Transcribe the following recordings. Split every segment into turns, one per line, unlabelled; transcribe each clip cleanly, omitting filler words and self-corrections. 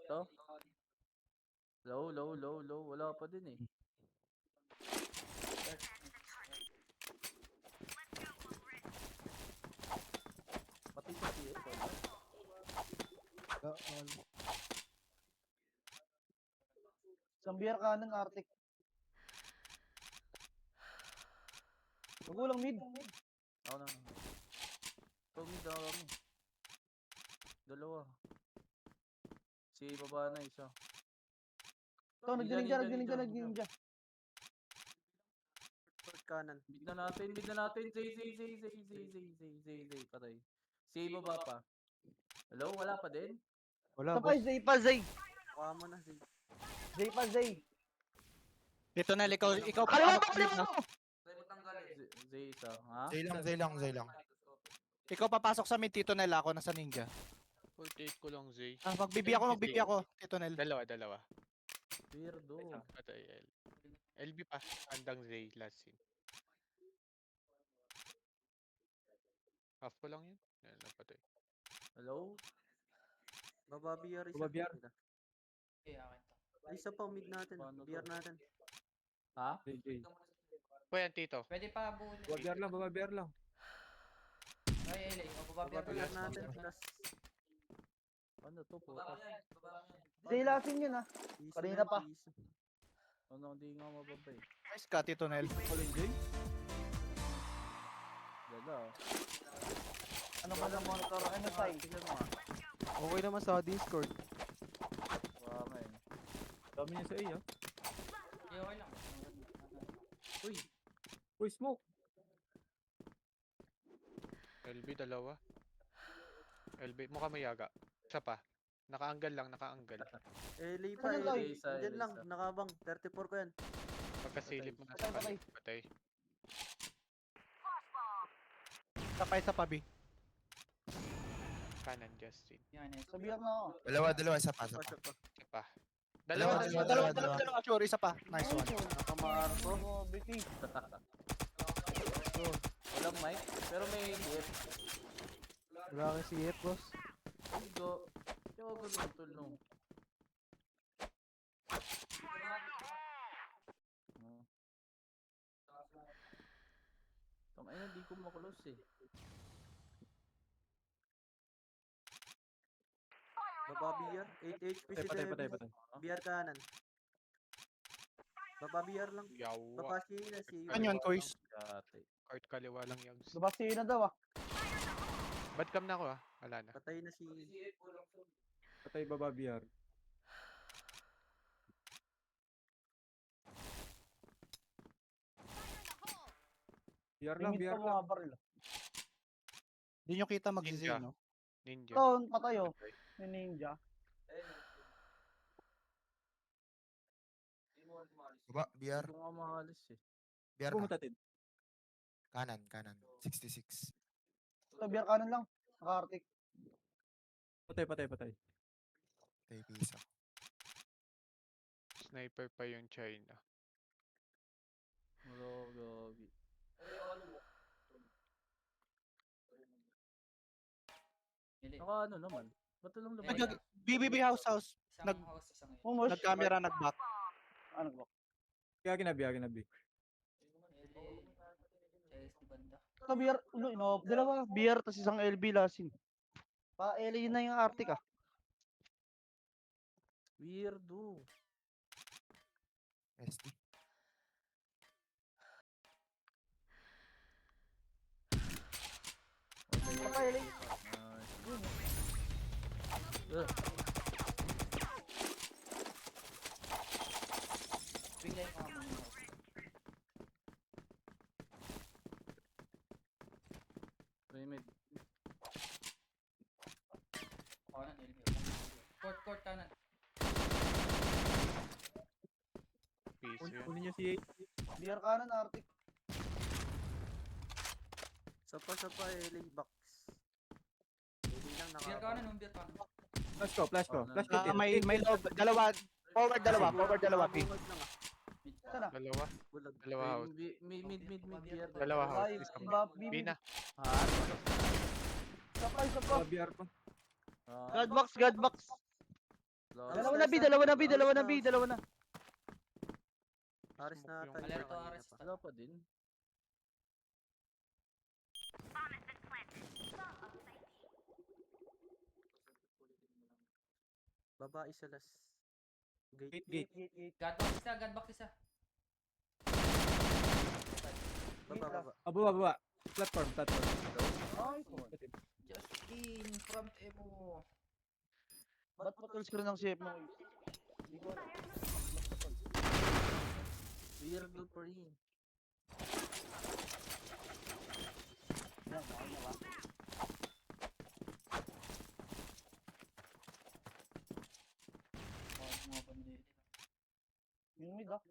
To? Low. Wala pa din eh. Pati sa CS wala.
Isang beer kanan, Arctic. Magulang mid.
Ako na. Mid na kami. Dalawa. Si baba na isa.
Ito, nagdininja.
Short kanan.
Mid na natin. Zay. Patay. Si baba pa. Hello? Wala pa din?
Wala,
Isa pa, Zay.
Kuha mo na. Zay.
Zay.
Dito na, ikaw pa.
Kaliwa mo!
Zay isa. Ha?
Zay lang.
Ikaw papasok sa mid, Tito Nel. Ako nasa ninja.
48 ko lang, Zay.
Magbibi ako, Tito Nel.
Dalawa.
Weirdo.
Patay, LB pa. Andang Zay, last scene. Half ko lang yun. Yan, napatay.
Hello?
Baba BR isa.
Baba BR.
Isa pa mid natin.
Paano to?
BR natin.
Ha?
Po yan, Tito.
Pwede pa buulit.
Baba bear lang.
Ay, LA. O,
Baba
bababa
BR natin. Plus.
Ano to po?
Zay lasin yun, ha.
Easy
Kanina
na,
pa.
easy.
Ano, hindi nga mababay.
Nice ka, Tito Nel.
Dala.
Ano ka na monitor? Ano side?
Tignan mo nga.
Okay naman sa Discord.
Baka eh.
Dami niya sa A, ah.
Hindi, okay lang.
Uy, smoke.
LB, dalawa. LB, mukha may yaga. Isa pa. Nakaanggal lang.
LA pa.
Ano
LA.
tayo?
Diyan lang. Nakabang. 34 ko yan.
Pagkasilip mo na
Patay,
sa
patay.
patay.
Isa pa, B.
Kanan, Justin.
Yan, eh.
Sa beer na ako.
Dalawa, isa pa.
Isa pa.
Isa pa.
Dalawa, sure, isa pa. Nice one.
Nakamarko. BP.
Walang mic, pero may hit.
Wala kasi hit, boss.
Go. Yo, gulutol no. Tama ina, di ko makulos eh.
Baba BR. 8 HP si
Patay.
Devin. BR kanan. Baba BR lang.
Yawa.
Baba na si
Ano yun, Kois?
Dati.
Kart kaliwa lang yags.
Labasi na daw, ah.
Bad cam na ako Wala na.
Patay na si...
Patay baba BR. BR lang,
Limit
BR
pa
lang.
mga baril.
Hindi nyo kita mag-zay,
Ninja.
no?
Ninja.
Ito, patay, oh. Yung ninja.
Baba, BR.
Hindi ko nga mahalis eh.
BR na.
Pumunta din.
Kanan. 66.
Ito, beer kanan lang. Naka-Arctic.
Patay.
Tay pisa.
Sniper pa yung China.
Wala, gabi.
LA.
Naka ano naman? Ba't lang
Eh,
lumabas?
BBB house.
Isang
Nag-
house, isang yun.
Mumush.
Nag-camera, nag-back.
Ano ba?
Kaya ginabi.
LA. Sa banda.
Ito, beer. Ulo, ino. Dalawa. Beer, tas isang LB lasin. Pa, LA na yung Arctic, ah.
Weirdo.
SD.
Pa, LA.
Bigay ko nga muna yung house.
Remid.
Kanan, LB. Court kanan.
Piso yun.
Kunin niyo si A.
Beer kanan, Arctic.
Sapa LA box. LA lang
Beer
nakabang.
kanan, beer kanan.
Flash ko. Flash ko.
May loob. Dalawa. Forward dalawa, P.
Bungad lang
Ito na.
Dalawa.
Bulag.
Dalawa house.
Mid, beer.
Dalawa house.
Ay,
Isa
iba,
pa.
BB.
B na.
Ha?
Isa pa.
BR pa.
Ah,
God box. Dalawa na B, dalawa na B, dalawa na B, dalawa na.
Aris na
Smoke
ata
yung
yun
Alerto,
kanina
Aris.
pa.
Wala pa din.
Baba isa last. Gate.
Gate.
Godbox isa, godbox isa.
Baba.
Baba, baba. Platform.
Just in front mo.
Ba't patol screen ng CF mo? Hindi ko alam.
Weird loop for you.
Yan, okay na ba?
Mga bandit.
Yung mid ah.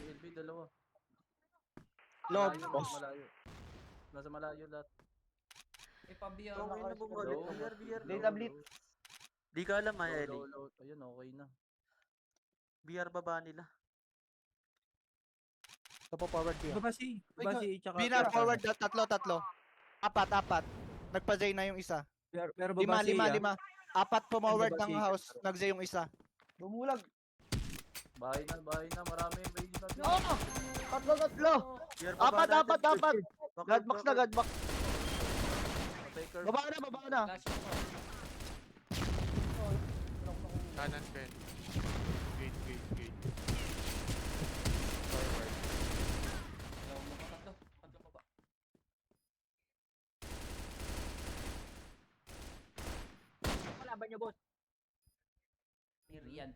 LB, dalawa.
Lob,
Malayo,
boss.
Malayo. Nasa malayo lahat.
Eh, pabiyan.
Okay na bumalik.
Low.
BR.
Data bleed.
Di ka alam ha,
Low,
Ellie.
low. Ayun, okay na.
BR baba nila.
Ito po forward B.
Baba si. Tsaka.
B na forward na, tatlo. Apat. Nagpa-J na yung isa.
Pero baba si.
5. Apat po forward
Baba
ng
si.
house. Nag-J yung isa.
Bumulag.
Bahay na. Marami. May isa.
No! Tatlo!
BR baba
Apat!
natin.
Godbox na, godbox.
Patay curve.
Baba na.
Flash mo.
Kanan, Ben. Gate. Forward.
Dalawa mo pa, tatlo. Tatlo mo ba?
Kalaban niyo, boss.
Ni Rian.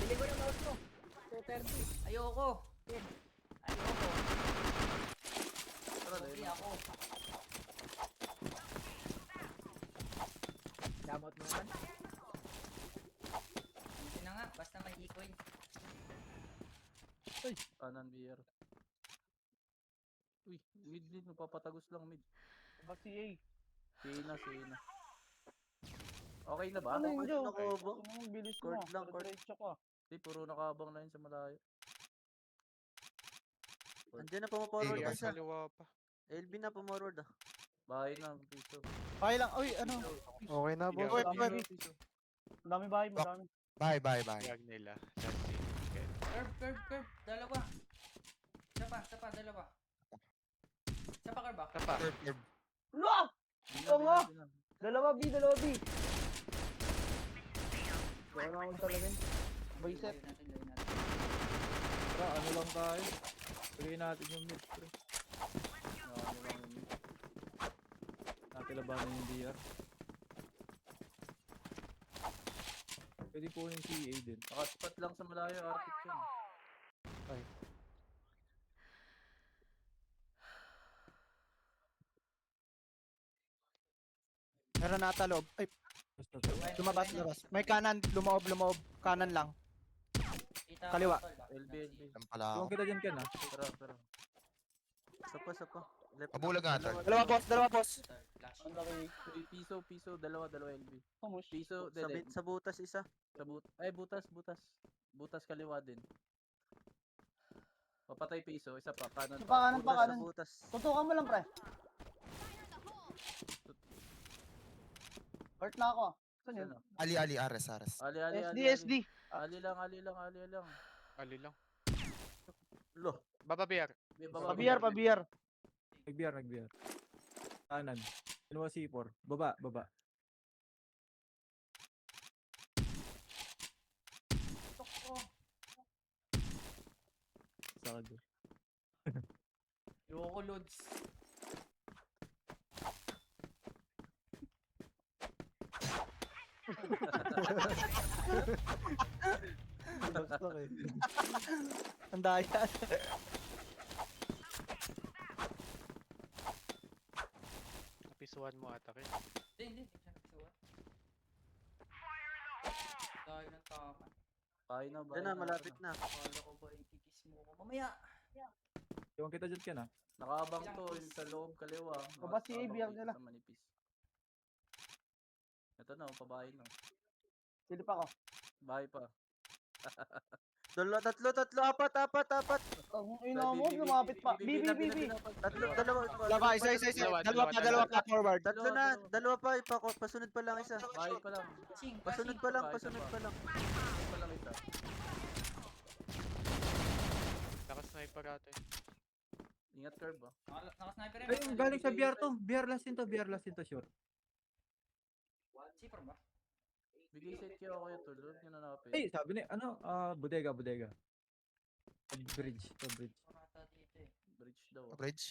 Bili ko yung mouse mo. 230.
Ayoko.
Tara,
Sorry
dahil.
ako.
Damot mo naman.
Hindi na nga, basta may e-coin.
Kanan, BR. Uy, mid. Napapatagos lang mid.
Back si A.
Sina. Okay na ba?
Ano yun, Joe?
Nakobo.
Ano ang bilis
Court
mo?
lang, court.
Diretso ka.
Hindi, puro nakabang na yun sa malayo.
Andiyan na pumaporoard
Eh,
BR
isa.
kaliwa pa.
LB na pumaporoard ah.
Bahay na, piso.
Okay lang. Uy, ano?
Okay na,
boss.
Wait.
Ang dami bahay, madami.
Bye.
Yag nila. Last team.
Curve. Dalawa. Isa pa, dalawa. Isa pa, curve ba?
Tapa.
Curve.
No! Ito nga! Dalawa B. Wala na akong talaga yun. Bicep.
Layo natin.
Tara, ano lang tayo. Pagay natin yung mid. Pre.
Ano lang yun.
Nakilabanan yung DR. Pwede po yung CA din.
Nakaspot lang sa malayo, arctic yun.
Meron nata loob. Ay,
Basta to.
lumabas. May kanan, lumaob. Kanan lang.
Kita
Kaliwa.
tol ba?
LB.
Alam pala ako.
Tuwang kita dyan ka na.
Tara.
Sapa. Left.
Mabulag nga, tol.
Dalawa boss.
Flash.
Ang laki.
Uy, piso. Dalawa LB.
Pumus.
Piso,
Sa butas isa.
Butas. Butas kaliwa din. Papatay piso, isa pa, kanan
Isa pa, kanan pa,
Butas sa
kanan.
butas.
Tutukan mo lang, pre. Hurt na ako. Saan yun?
Saan
Ali, Ares.
SD.
Ali lang.
Ali lang.
Lo.
Baba BR.
Pabiyar.
Nag-BR. Kanan. Dalawa C4. Baba.
Tok ko.
Sado.
Ayoko, Lods.
Gusto eh. Ang daya.
Napisuhan mo ata kayo.
Hindi siya nagsuwa. Tayo ng tama.
Bahay na.
Yan na, malapit na.
Akala ko ba ikikiss mo ko mamaya?
Tuwang kita dyan ka na.
Nakaabang to, yung sa loob, kaliwa.
Baba si
Nakaabang
ABR
dito
nila.
sa manipis. Ito na, pabahay na.
Silip ako.
Bahay pa.
Dalawa, tatlo, apat.
Ang ina mo, lumapit pa. B.
Tatlo, dalawa.
Dalawa, isa.
Dalawa,
Dalawa pa forward.
Tatlo na, dalawa pa, pasunod pa lang isa.
Bahay pa lang.
Kasing,
Pasunod
kasing.
pa lang.
Bahay pa lang isa.
Naka-sniper ate.
Ingat curve ah.
Nakasniper rin.
Ay, galing sa BR to. BR last yun to, sure.
Sipro ba?
Bigay set kayo ako yung tulog. Yun na nakapit.
Ay, sabi ni, bodega. Bridge.
Marata dito eh.
Bridge daw. ah.
Bridge.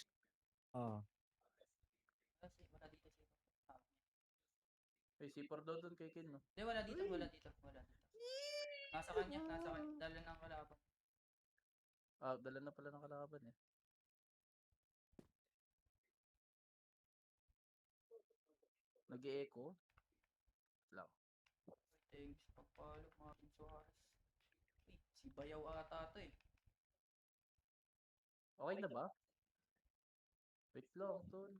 Kasi wala dito sipro.
Ay, C4 daw doon kay Ken, no?
Hindi, wala dito. Nasa kanya. Dala ng kalaban.
Ah, dala na pala ng kalaban eh. Nag-e-echo? Lang.
Thanks, pagpalo, Marvin Suarez. Uy, si Bayaw ata to eh.
Okay na ba? Wait lang, tol.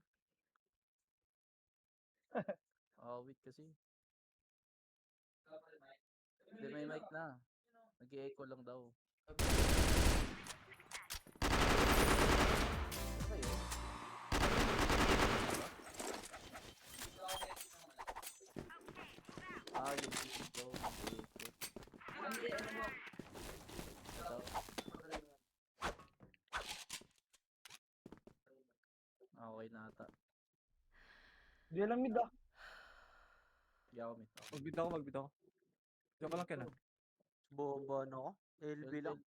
Wait kasi. Hindi, may mic na. Nag-e-echo lang daw. Okay, oh. Yung isip daw. Nag-e-echo. Ito. Okay na ata.
Di alam mid ah.
Hindi ako may.
Magbid ako. Joke lang Ken.
Bomba no? LB lang.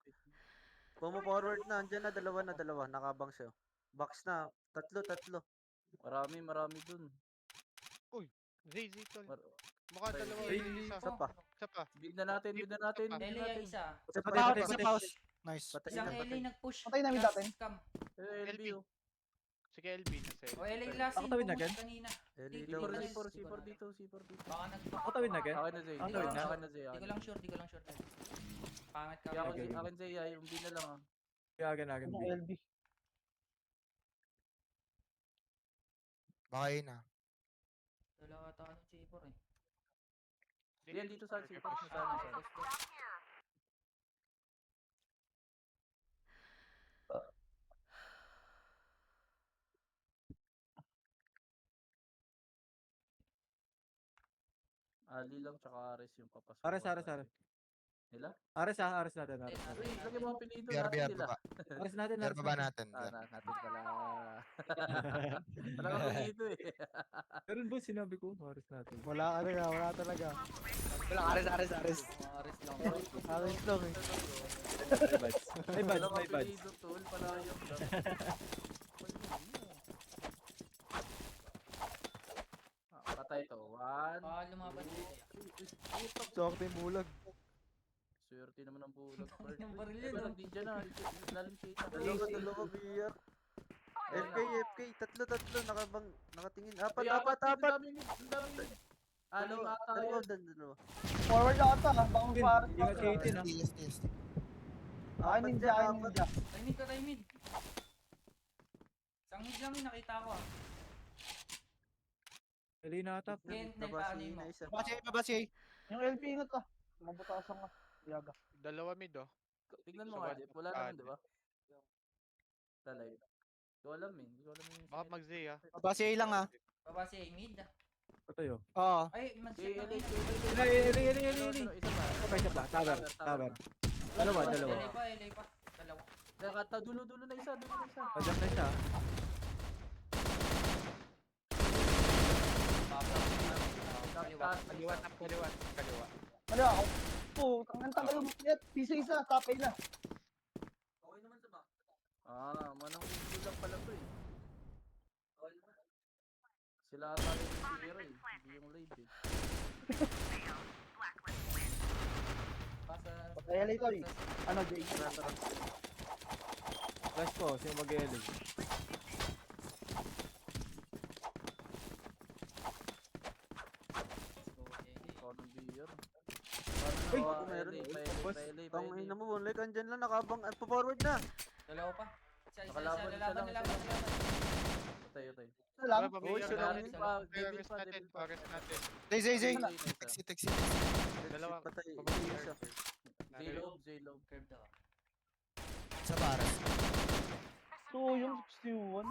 Forward na, andyan na, dalawa. Nakabang siya. Box na, tatlo.
Marami dun.
ZZ tol.
Mar-
Mukha dalawa.
Ay,
Isa
Isa pa.
Bid na natin.
LA ay isa.
Sa pause. Nice.
Patay
Isang
na,
LA nag-push.
Patay namin
Last
natin.
Scam.
LB oh.
Sige LB na sa'yo.
O LA last
Ako tawid na,
push
Ken?
kanina.
LB
Di
daw.
ko lang-
C4 dito.
Baka
Ako tawid na Ken.
Akin na Zay.
Ang tawid na?
Akin na Zay.
Di ko lang sure. Pangit ka.
Kaya
ba?
Okay.
akin Zay, yung B na lang ah.
Agan.
Ang LB.
Baka yun ah.
Dalawa ata ng Sipro eh.
Yan dito sa C4. Sana. Ali lang tsaka Ares yung papasok.
Ares.
Nila?
Ares natin.
Eh,
Uy, lagyan mo ang pinito
BR,
natin
BR
nila.
baba.
Ares natin.
BR baba natin.
Ah,
BR.
natin pala. Wala kang pinito eh.
Pero boss, sinabi ko, Ares natin.
Wala talaga. Wala, Ares.
Ares lang.
Ares lang eh.
May
Wala
badge.
kang pinito, tol. Palayang lang. Patay to. One.
Lumaban din eh.
Sakto yung bulag.
Swerte naman ang bulag.
Yung baril yun, oh.
Hindi dyan na. Lalim shade na.
Dalawa, BR. FK, tatlo, nakatingin.
Ay,
Apat.
Ang dami mid. Ano ata yun?
Dalawa.
Forward ata. Bang parang.
Ingat kayo din ah.
ST.
Ay, ninja.
Tay mid. Isang mid lang yung nakita ko ah.
Dali na atap.
Ken, nagpaano mo.
na isa.
Babasi.
Yung LB ingat ah. Mabutasan ka. Yaga.
Dalawa mid oh.
Tignan mo
Sa
nga, Jeff. Wala naman,
bad.
di ba? Talay. Hindi ko alam eh. Hindi ko alam yung
Baka mag-Z ah.
Babasi lang ah.
Baba si mid.
Patayo.
Oo.
Ay,
Eh,
mag-set na
LA,
kayo.
Isa pa.
Tower. Dalawa.
LA pa. Dalawa.
Nakata, dulo na isa.
Pajak na siya.
Kaliwa.
Ano ako? Ang tagal mo. Isa. Tapay na.
Manang video lang pala to eh. Sila ata yung zero eh. Hindi yung live eh.
Patay LA to eh. Ano, Jay?
Flash ko, sino mag-eli?
Ikaw ng beer.
Uy!
Meron.
Boss.
Ang ina mo, like, andyan lang, nakabang, forward na.
Dalawa pa. Isa.
Nakalaban, isa
Lalaban.
lang. Patay.
Ito lang.
Uy,
isa
sila
lang.
rin pa.
Ares natin.
Zay.
Exit.
Dalawa.
Patay.
Pababa
Isa.
J-Lob, J-Lob.
Curve daw.
Sa pares.
So, yung 61.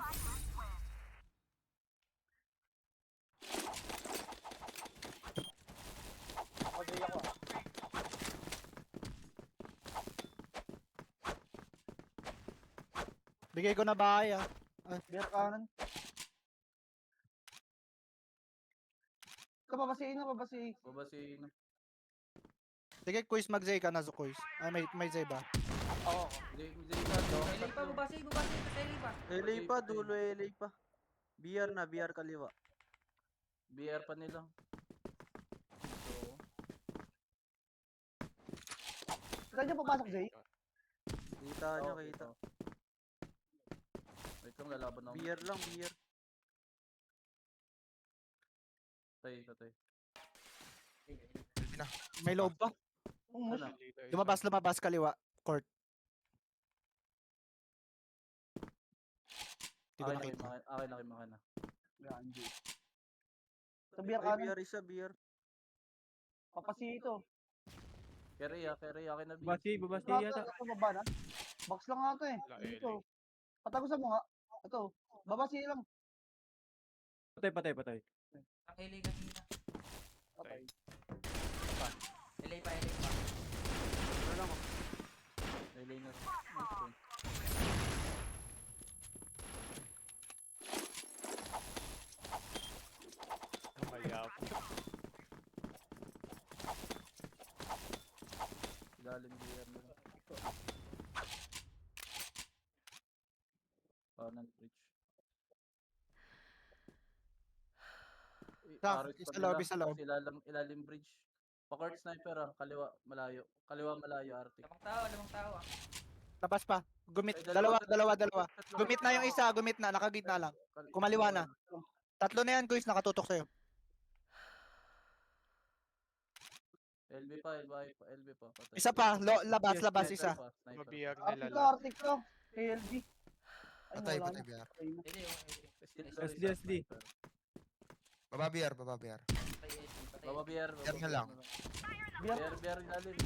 Pag-ay ako ah.
Bigay ko na bahay ah.
Beer kanan. Ito, babasiin na, babasiin.
Baba si...
Sige, quiz mag-Zay ka na sa quiz. Ay, may Zay ba?
Oo.
LA pa, bubasay, bubasay. LA pa.
LA pa, dulo LA pa. BR na, BR kaliwa.
BR pa nila. So,
Saan niya papasok, Jay?
Kita nyo, kita.
Wait lang, lalaban ako.
BR lang, BR.
Patay.
May loob pa.
Wala.
Lumabas kaliwa. Court. Hindi ko nakita.
Akin na.
Yan, Jay. Sa beer
Ay,
kanan.
BR isa, BR.
Papasi ito.
Carry, akin na.
Babasi
Ito,
yata.
ito, baba na. Box lang nga ito eh.
Wala,
Dito.
LA.
Patagusan mo nga. Ito. Babasi lang.
Patay.
Ang LA kanina.
Patay.
LA pa, LA pa.
Ano lang ako.
Relay na. Nice one.
Mayap.
Ilalim BR nila. Kanan bridge.
Sa-
Aris pa
sa loob,
nila.
sa loob.
Ilalim bridge. Pa-court sniper ah. Kaliwa malayo Arctic.
Lamang tao ah.
Labas pa. Gumit.
Ay,
Dalawa.
tatlo.
Gumit na yung isa. Gumit na. Nakagitna lang. Kumaliwa na. Tatlo na yan, quiz. Nakatutok sa'yo.
LB pa. Patay.
Isa pa. Labas
Sniper
isa.
pa, sniper.
Mabiyag
Arctic
nila
to,
lahat.
Arctic to. KLB. Ay,
Patay,
wala
patay,
na.
BR.
Patay na.
LA yung
Still
SD.
sniper.
Baba BR, baba BR.
Baba BR.
BR na lang.
BR ilalim.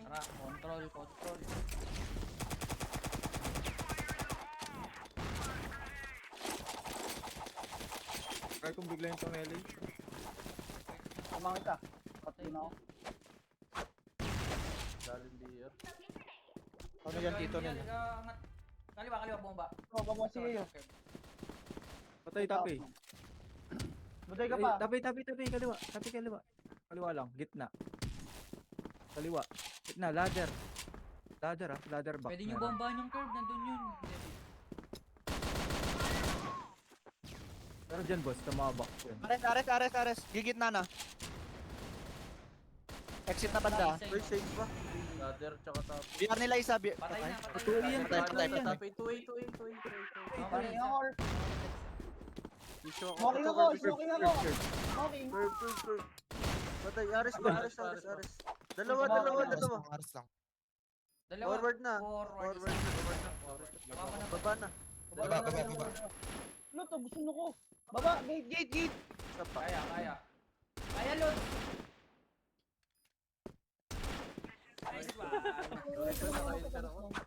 Tara, control.
Try kong bigla yung tong LA.
Kumangit ka. Patay na ako.
Ilalim BR.
Ano yan, Tito nila?
Angat. Kaliwa, bomba.
Oh, babasi kayo.
Patay, tapi.
Buday ka pa.
Tapi, kaliwa. Tapi, kaliwa. Kaliwa lang, gitna. Kaliwa. Gitna, ladder. Ladder back.
Pwede nyo
meron.
bombahan yung curve, nandun yun.
Pero dyan, boss, tumabak yun.
Ares. Gigitna na. Exit na banda.
Uy, safe ba?
Ladder tsaka top.
BR nila isa.
Patay na.
Patay.
Tapi 2A.
Patay ako.
Issue ako.
Smoking ako. Smoking ako. Smoking.
Curve. Patay, Aris ba? Aris. Dalawa.
Aras lang.
Dalawa.
Forward na.
Forward.
Baba na.
Baba.
Ano to? Gusto ko. Baba. Gate.
Isa pa.
Kaya. Kaya, Lord. Nice one.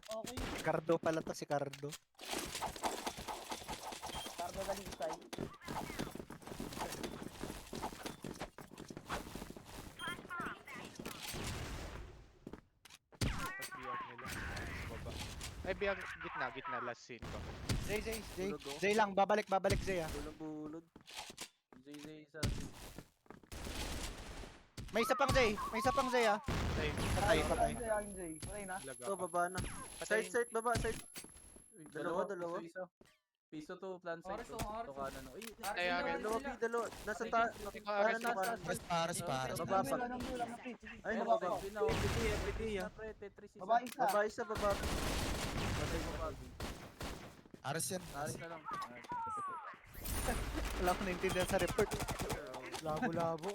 Okay.
Si Cardo pala to, si Cardo.
Cardo Dalisay.
Biyag nila. Baba. Ay, biyag. Gitna. Last scene ko.
Zay lang. Babalik Zay ah.
Bulog.
Zay isa.
May isa pang Zay ah.
Ay,
Patay.
Patay na.
laga
Ito,
ka.
baba na.
Patay.
Side, baba, side.
Uy,
Dalawa.
Isa. Piso to plan side.
Oras,
To
oras.
kanan. Uy,
Ay, akin.
Dalawa. Nasa ta...
Ikaw, Ares,
Kanan,
baba.
Pares.
Baba pa. Ay,
baba.
baba.
Tetris isa.
Baba isa.
Baba isa, baba.
Patay mo pa.
Aras yan.
Aris na lang.
Wala ko naintindihan sa report. Labo.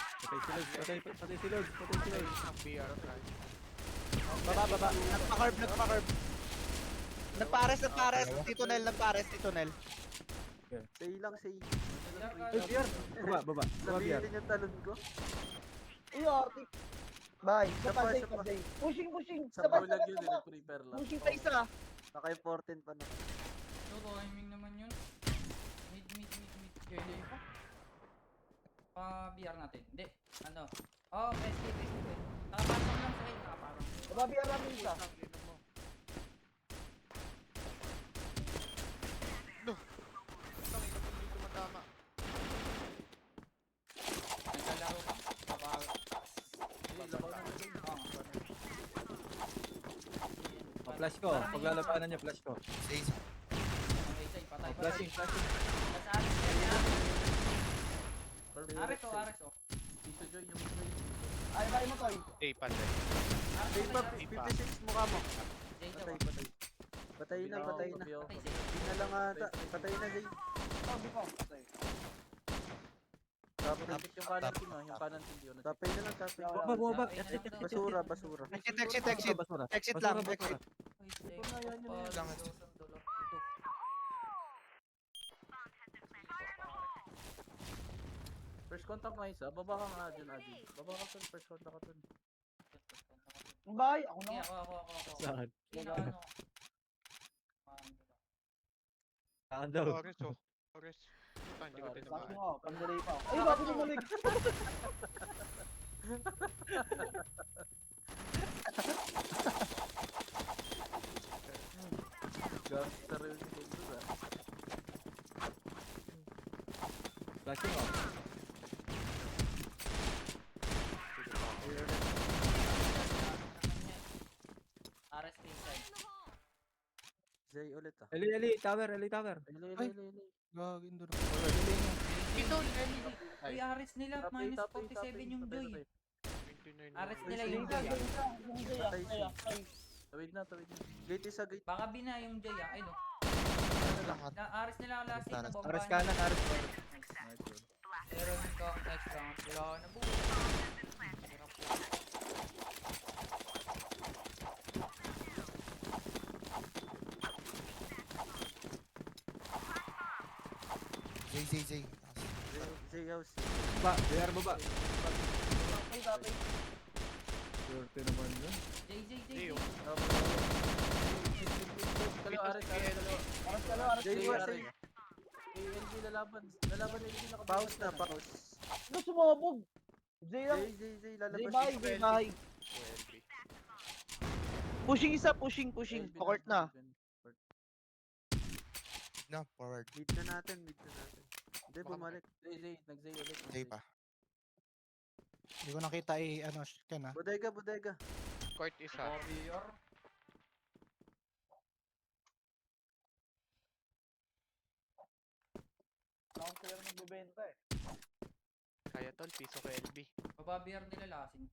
Patay si Lods.
Ang BR, right?
Baba. Nagpa-curve. Nagpares. Tito Nel, nagpares, Tito Nel.
Say lang, say.
Ay, BR. Baba. BR.
Nabilin yung talon ko.
Iyo, Arctic. Bye. Isa pa,
Isa pa.
Pushing.
Sa
Sabay,
Bulag yun, prepare lang.
Pushing pa isa.
Naka-important pa na.
So, timing naman yun. Mid. Jelly pa. Pa-BR natin. Hindi. Ano? Oh, best. Nakapasok lang sa A. Parang.
Bababiyan namin isa.
Naglalaro ka.
Flash ko. Paglalabanan niya, flash ko.
Say,
Patay.
Flashing.
Mas Ares o.
Tito Joy, yung Joy.
Ay mo, Toy.
A pande.
Say pa, 56 mukha mo.
Jay daw.
Patay. Patay na.
Patay,
Hindi
Jay.
na lang ata. Patay na, Zay. Tapos,
Yung kanan team yung kanan team yun.
tapay na lang, tapay.
Baba.
Basura.
Exit.
Basura.
Exit lang, exit.
First contact nga isa, baba ka nga dyan, Adi. Baba ka dun, first contact ka dun.
Bye. Ako na.
Ako.
Saan?
Ano?
Saan daw?
Ores. Puta, hindi ko
Bakit
tinamaan.
mo? Pandelay pa. Ay, bakit bumalik?
Gangster yun yung game dun,
Flashing oh.
Ares inside.
Zay ulit ah.
Eli, tower.
Ili.
gagawin doon.
Ito, Uy, Ares nila. Minus 47 yung Joy.
29
Ares
na.
nila
Ay,
yung Joy.
Tawid na.
Gate isa, gate.
Baka bina yung Joy ah. Ay no. Ares nila last na bomba.
Ares kanan.
Nice one.
Meron kang extra. Wala na buo.
Zay.
Zay house.
BR baba. Swerte naman yun.
Jay.
Kaliwa, Ares,
Zay,
Jay,
Zay.
Ares. ALG lalaban ALG nakabawas
Pause na, pause.
Ano sumabog? Zay lang.
Zay,
Zay,
lalabas.
bye.
OLB.
Pushing isa, pushing. Pakort na.
No, forward.
Mid na natin. Hindi, bumalik.
Zay ulit.
Zay pa.
Hindi ko nakita Ken ah.
Bodega.
Court isa.
Ako sila nagbebenta eh.
Kaya tol, piso ko LB.
Bababiyar nila lasin.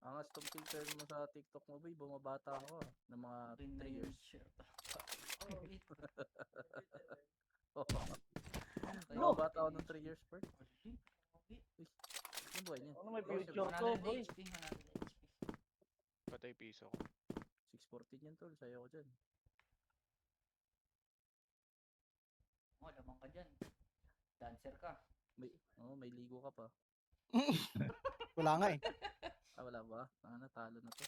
Angas tong filter mo sa TikTok mo, boy. Bumabata ako ng mga 3 years. Bumabata ako ng 3 years, per. Ano buhay niyan?
Ano may future to, boy?
Patay piso ko.
614 yan, tol. Sayo ko dyan.
Oh, lamang ka dyan. Dancer ka.
May ligo ka pa.
Wala nga eh.
Wala ba? Natalo na to.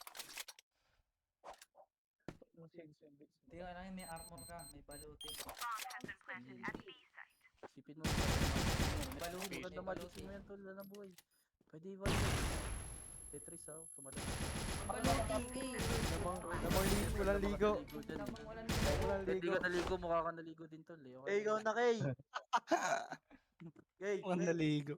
Tingnan lang, may armor ka. May baluti.
Sipin mo.
Baluti.
Maganda malisin mo yan, tol. Wala na buhay. Pwede iwan. Tetris, kumalas.
Baluti.
Walang ligo.
Hindi ka naligo, mukha ka naligo din, tol.
Eh, ikaw na, Kay. Kay.
Walang naligo.